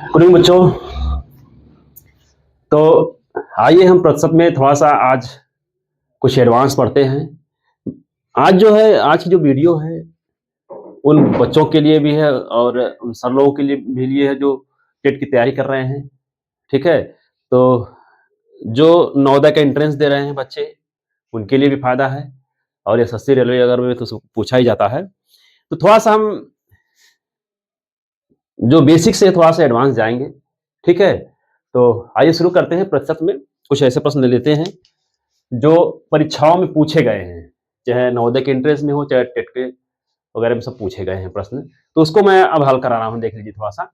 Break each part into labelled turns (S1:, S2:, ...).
S1: Good evening बच्चों। तो आइए हम प्रतिशत में थोड़ा सा आज कुछ एडवांस पढ़ते हैं। आज जो है, आज की जो वीडियो है उन बच्चों के लिए भी है और उन सर लोगों के लिए है जो टेट की तैयारी कर रहे हैं। ठीक है, तो जो नवोदय का एंट्रेंस दे रहे हैं बच्चे, उनके लिए भी फायदा है। और एसएससी रेलवे अगर में तो पूछा ही जाता है, तो थोड़ा सा हम जो बेसिक से थोड़ा सा एडवांस जाएंगे। ठीक है, तो आइए शुरू करते हैं। प्रतिशत में कुछ ऐसे प्रश्न ले लेते हैं जो परीक्षाओं में पूछे गए हैं, चाहे नवोदय के एंट्रेंस में हो चाहे टेट के वगैरह में, सब पूछे गए हैं प्रश्न। तो उसको मैं अब हल करा रहा हूं, देख लीजिए थोड़ा सा।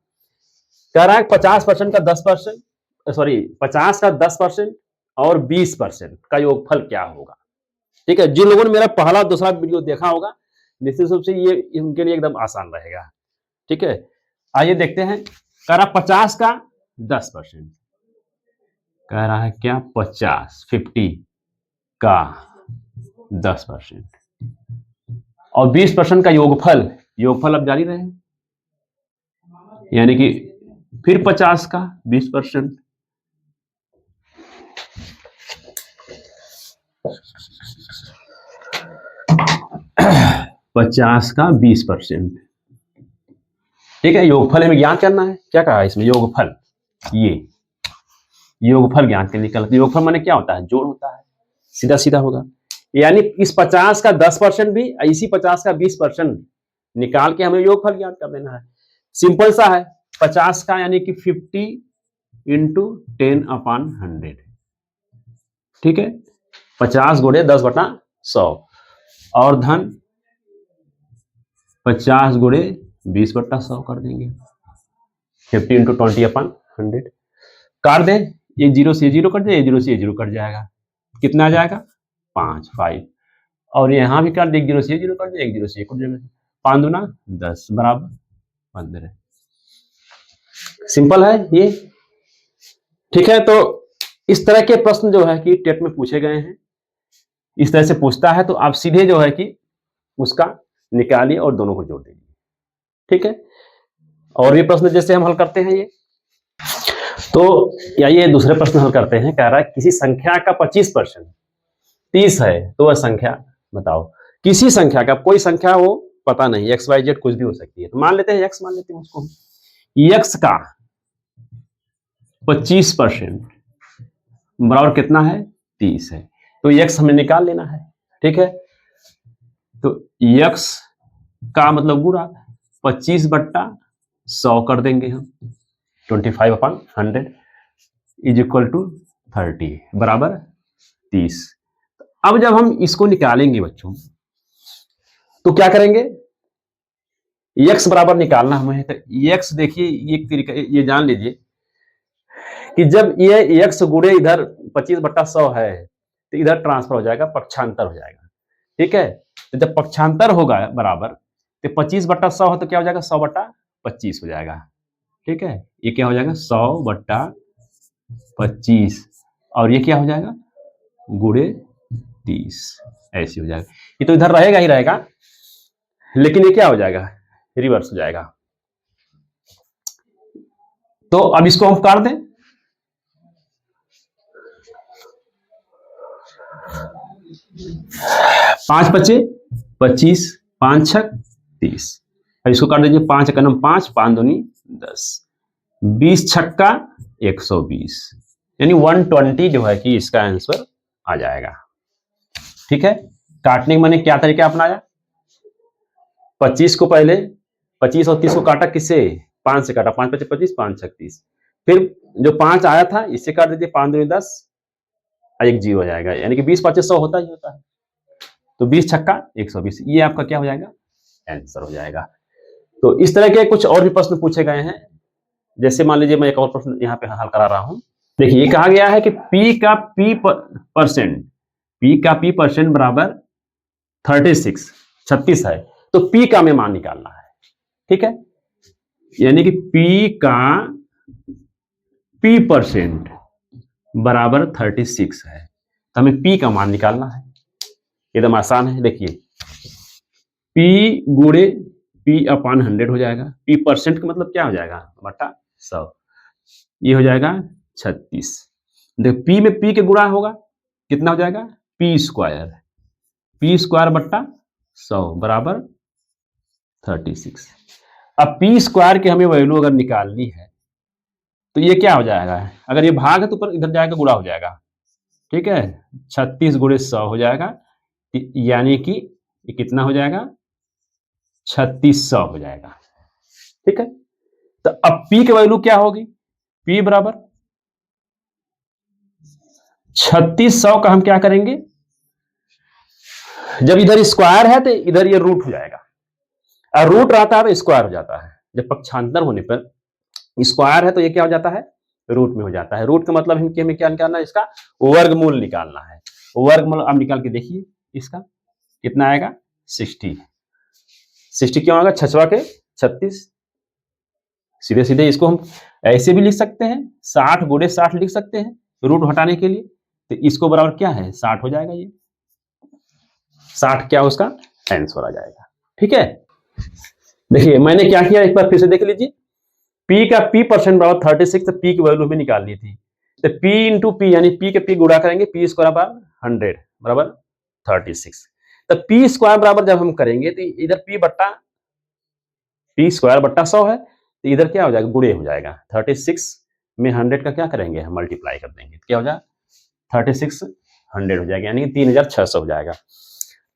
S1: कह रहा है 50% का 10%, सॉरी 50 का 10% और 20% का योगफल क्या होगा। ठीक है, जिन लोगों ने मेरा पहला दूसरा वीडियो देखा होगा, निश्चित रूप से ये उनके लिए एकदम आसान रहेगा। ठीक है, आइए देखते हैं। कह रहा 50 का 10%, कह रहा है क्या 50 का 10% और 20% का योगफल। योगफल अब जारी रहे, यानी कि फिर 50 का 20%, पचास का 20%। ठीक है, योगफल हमें ज्ञात करना है। क्या कहा है इसमें? योगफल। ये योगफल ज्ञात करने का योगफल माने क्या होता है? जोड़ होता है, सीधा सीधा होगा। यानी इस 50 का 10% भी, इसी 50 का 20% निकाल के हमें योगफल ज्ञात कर देना है। सिंपल सा है। 50 का यानी कि 50 इंटू 10/100। ठीक है, 50 गुणे 10/100 और धन 50 गुणे 20/100 कर देंगे। 50 इंटू 20/100 काट दें। ये जीरो से जीरो कट जाए, जीरो से जीरो कट जाएगा। कितना आ जाएगा? 5 और यहां भी काट दे, 1 0 से 0 कट जाए, 1 0 से 1 कट जाएगा। 5 दूना 10 बराबर 15। सिंपल है ये। ठीक है, तो इस तरह के प्रश्न जो है कि टेट में पूछे गए हैं, इस तरह से पूछता है तो आप सीधे जो है कि उसका निकालिए और दोनों को जोड़ दीजिए। ठीक है, और ये प्रश्न जैसे हम हल करते हैं ये, तो ये दूसरे प्रश्न हल करते हैं। कह रहा है किसी संख्या का 25% 30 है तो वह संख्या बताओ। किसी संख्या का, कोई संख्या हो पता नहीं, एक्स वाई जेड कुछ भी हो सकती है, तो मान लेते हैं एक्स, मान लेते हैं उसको। एक्स का 25% बराबर कितना है? 30 है। तो एक्स हमें निकाल लेना है। ठीक है, तो एक्स का मतलब गुणा 25/100 कर देंगे हम। 25/100 इज इक्वल टू 30 बराबर 30। अब जब हम इसको निकालेंगे बच्चों, तो क्या करेंगे? x बराबर निकालना हमें। तो x देखिए, एक तरीका ये जान लीजिए कि जब ये x गुणे इधर 25/100 है तो इधर ट्रांसफर हो जाएगा, पक्षांतर हो जाएगा। ठीक है, तो जब पक्षांतर होगा बराबर, तो 25/100 हो तो क्या हो जाएगा? 100/25 हो जाएगा। ठीक है, ये क्या हो जाएगा? 100/25 और ये क्या हो जाएगा? गुणे 30 ऐसे हो जाएगा। ये तो इधर रहेगा ही रहेगा, लेकिन ये क्या हो जाएगा? रिवर्स हो जाएगा। तो अब इसको हम काट दें। पांच पचे 25, 5 छक 30। अब इसको काट दीजिए। 5 का नम 5, 5 दूनी 10, 20 छक्का 120, यानी 120 जो है कि इसका आंसर आ जाएगा। ठीक है, काटने के मैंने क्या तरीका अपनाया? 25 को पहले 25 और 30 को काटा किससे? 5 से काटा। 5 पचे 25, 5 छक 30। फिर जो 5 आया था इससे काट दीजिए। 5 दूनी 10, 1 0 हो जाएगा, यानी कि 20 5 100 होता ही होता है। तो 20 छक्का 120, ये आपका क्या हो जाएगा? आंसर हो जाएगा। तो इस तरह के कुछ और भी प्रश्न पूछे गए हैं। जैसे मान लीजिए मैं एक और प्रश्न यहाँ पे हल करा रहा हूं। देखिए, ये कहा गया है कि P का P परसेंट बराबर 36 है, तो P का हमें मान निकालना है। ठीक है, यानी कि P का P परसेंट बराबर 36 है, तो हमें P का मान निकालना है। एकदम आसान है। देखिए, P गुणे P/100 हो जाएगा। P परसेंट का मतलब क्या हो जाएगा? बटा 100। ये हो जाएगा 36। देखो पी में पी के गुणा होगा, कितना हो जाएगा पी स्क्वायर बट्टा 100 बराबर 36। अब पी स्क्वायर की हमें वैल्यू अगर निकालनी है तो ये क्या हो जाएगा, अगर ये भाग है तो ऊपर इधर जाएगा गुणा हो जाएगा, ठीक है। 36 गुणे 100 हो जाएगा, यानी कि ये कितना हो जाएगा 3600 हो जाएगा, ठीक है। तो अब P की वैल्यू क्या होगी, P बराबर 3600 का हम क्या करेंगे, जब इधर स्क्वायर है तो इधर ये रूट हो जाएगा, और रूट रहता है तो स्क्वायर हो जाता है। जब पक्षांतर होने पर स्क्वायर है तो ये क्या हो जाता है, रूट में हो जाता है। रूट का मतलब हमें क्या निकालना है, इसका वर्गमूल निकालना है। वर्गमूल अब निकाल के देखिए, इसका कितना आएगा 60 क्यों आएगा, 6 के 36, सीधे सीधे इसको हम ऐसे भी लिख सकते हैं, 60 गुणे 60 लिख सकते हैं रूट हटाने के लिए। तो इसको बराबर क्या है 60 हो जाएगा, ये 60 क्या उसका आंसर आ जाएगा, ठीक है। देखिए मैंने क्या किया, एक बार फिर से देख लीजिए। P का P परसेंट बराबर 36, तो P की वैल्यू हमें निकालनी थी। तो P इंटू P यानी P के P गुणा करेंगे, P स्क्वायर बराबर 100 बराबर 36। तो P स्क्वायर बराबर जब हम करेंगे तो इधर P स्क्वायर बट्टा 100 है, तो इधर क्या हो जाएगा गुणे हो जाएगा। 36 में 100 का क्या करेंगे हम मल्टीप्लाई कर देंगे, क्या हो जाएगा 36 100 हो जाएगा, यानी 3600 हो जाएगा।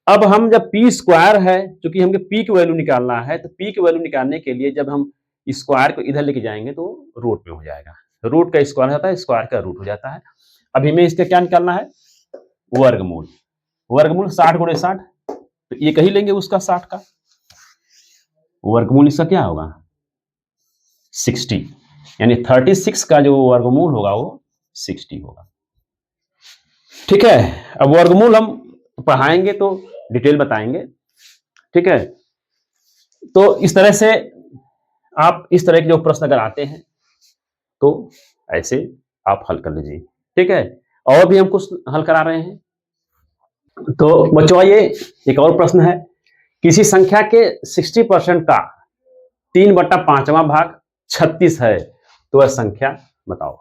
S1: अब हम जब P स्क्वायर है, क्योंकि हमें P की वैल्यू निकालना है, तो P की वैल्यू निकालने के लिए जब हम स्क्वायर को इधर लेके जाएंगे तो रूट में हो जाएगा। रूट का स्क्वायर होता है, स्क्वायर का रूट हो जाता है। अभी हमें इसका क्या निकालना है, वर्गमूल। वर्गमूल 60 गुणे 60, तो ये कही लेंगे उसका 60 का वर्गमूल, इसका क्या होगा 60, यानी 36 का जो वर्गमूल होगा वो 60 होगा, ठीक है। अब वर्गमूल हम पढ़ाएंगे तो डिटेल बताएंगे, ठीक है। तो इस तरह से आप इस तरह के जो प्रश्न अगर आते हैं तो ऐसे आप हल कर लीजिए, ठीक है। और भी हम कुछ हल करा रहे हैं। तो बच्चों ये एक और प्रश्न है, किसी संख्या के 60% का 3/5वां भाग 36 है, तो वह संख्या बताओ,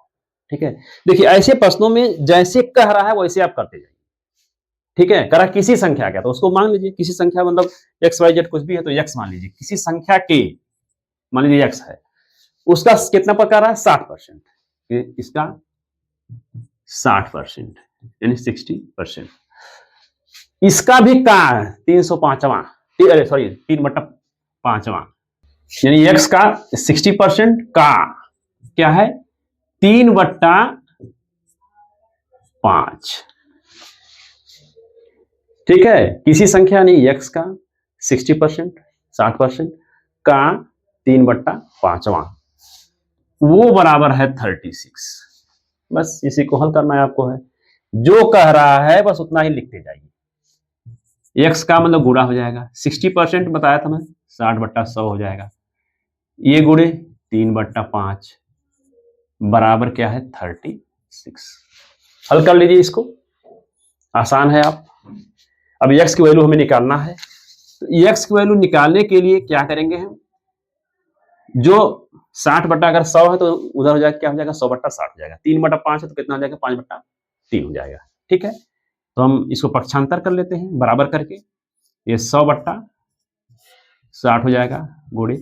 S1: ठीक है। देखिए ऐसे प्रश्नों में जैसे कह रहा है वैसे आप करते जाइए, ठीक है। करा किसी संख्या का, तो उसको मान लीजिए किसी संख्या मतलब XYZ कुछ भी है तो X मान लीजिए, किसी संख्या के मान लीजिए X है, उसका कितना प्रकार है 60%, इसका 60% यानी 60%। इसका भी का 305वां, अरे सॉरी 3/5वां, यानी X का 60% का क्या है 3/5, ठीक है। किसी संख्या नहीं X का 60% 60% का 3/5वां, वो बराबर है 36। बस इसी को हल करना है आपको, है जो कह रहा है बस उतना ही लिखते जाइए। X का मतलब गुणा हो जाएगा, 60% बताया था मैं 60/100 हो जाएगा, ये गुणे 3/5 बराबर क्या है 36। हल कर लीजिए इसको, आसान है। आप अब X की वैल्यू हमें निकालना है, तो X की वैल्यू निकालने के लिए क्या करेंगे हम, जो 60/100 है तो उधर हो जाएगा क्या हो जाएगा 100/60 हो जाएगा, 3/5 है तो कितना हो जाएगा 5/3 हो जाएगा, ठीक है। तो हम इसको पक्षांतर कर लेते हैं बराबर करके, ये 100/60 हो जाएगा गुणे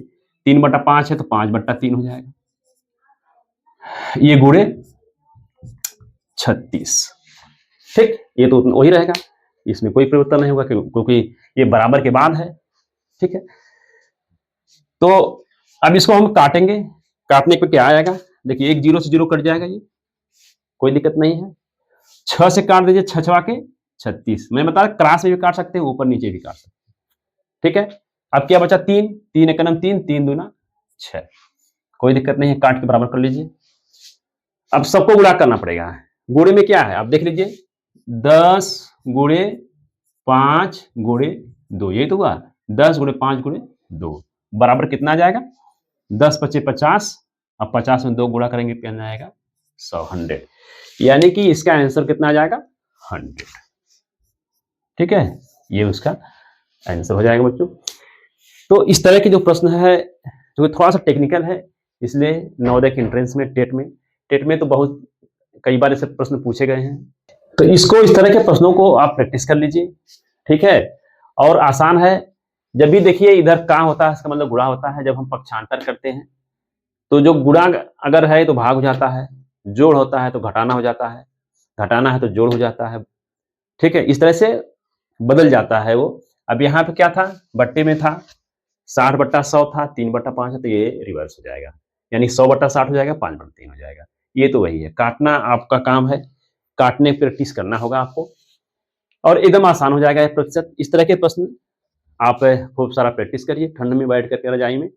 S1: 3/5 है तो 5/3 हो जाएगा, ये गुणे 36, ठीक। ये तो वही रहेगा, इसमें कोई परिवर्तन नहीं होगा क्योंकि ये बराबर के बाद है, ठीक है। तो अब इसको हम काटेंगे, काटने पे क्या आएगा, देखिए एक 0 से 0 कट जाएगा, ये कोई दिक्कत नहीं है। 6 से काट दीजिए, 6 के 36, मैं बता क्रॉस में भी काट सकते हैं, ऊपर नीचे भी काट सकते हैं, ठीक है। अब क्या बचा 3, 3 1 3, 3 2 6, कोई दिक्कत नहीं है, काट के बराबर कर लीजिए। अब सबको गुणा करना पड़ेगा, गुणे में क्या है आप देख लीजिए, 10 गुणे 5 गुणे 2, ये तो हुआ 10 गुणे 5 गुणे 2 बराबर कितना आ जाएगा 10 × 5 = 50, अब 50 में 2 गुणा करेंगे कितना आएगा 100, यानी कि इसका आंसर कितना आ जाएगा 100, ठीक है। ये उसका आंसर हो जाएगा बच्चों। तो इस तरह के जो प्रश्न है जो थोड़ा सा टेक्निकल है, इसलिए नवोदय के एंट्रेंस में, टेट में तो बहुत कई बार ऐसे प्रश्न पूछे गए हैं। तो इसको, इस तरह के प्रश्नों को आप प्रैक्टिस कर लीजिए, ठीक है? और आसान है। जब भी देखिए इधर का होता है, इसका मतलब गुणा होता है। जब हम पक्षांतर करते हैं, तो जो गुणा अगर है तो भाग हो जाता है, जोड़ होता है तो घटाना हो जाता है, घटाना है तो जोड़ हो जाता है, ठीक है? इस तरह से बदल जाता है वो। अब यहाँ पे क्या था, बट्टे में था, 60/100 था, 3/5 है, तो ये रिवर्स हो जाएगा, यानी 100/60 हो जाएगा, 5/3 हो जाएगा। ये तो वही है, काटना आपका काम है, काटने की प्रैक्टिस करना होगा आपको, और एकदम आसान हो जाएगा ये प्रतिशत। इस तरह के प्रश्न आप खूब सारा प्रैक्टिस करिए ठंड में बैठ करके रजाई में,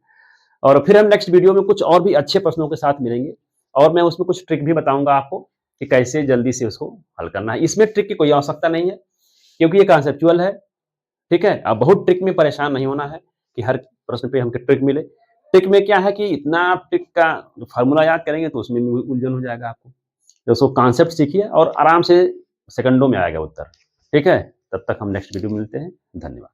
S1: और फिर हम नेक्स्ट वीडियो में कुछ और भी अच्छे प्रश्नों के साथ मिलेंगे, और मैं उसमें कुछ ट्रिक भी बताऊंगा आपको कि कैसे जल्दी से उसको हल करना है। इसमें ट्रिक की कोई आवश्यकता नहीं है, क्योंकि ये कॉन्सेप्चुअल है, ठीक है? अब बहुत ट्रिक में परेशान नहीं होना है कि हर प्रश्न पे हमको ट्रिक मिले। ट्रिक में क्या है कि इतना आप ट्रिक का फॉर्मूला याद करेंगे तो उसमें भी उलझन हो जाएगा आपको। तो उसको कॉन्सेप्ट सीखिए और आराम से सेकंडों में आएगा उत्तर, ठीक है? तब तक हम नेक्स्ट वीडियो में मिलते हैं। धन्यवाद।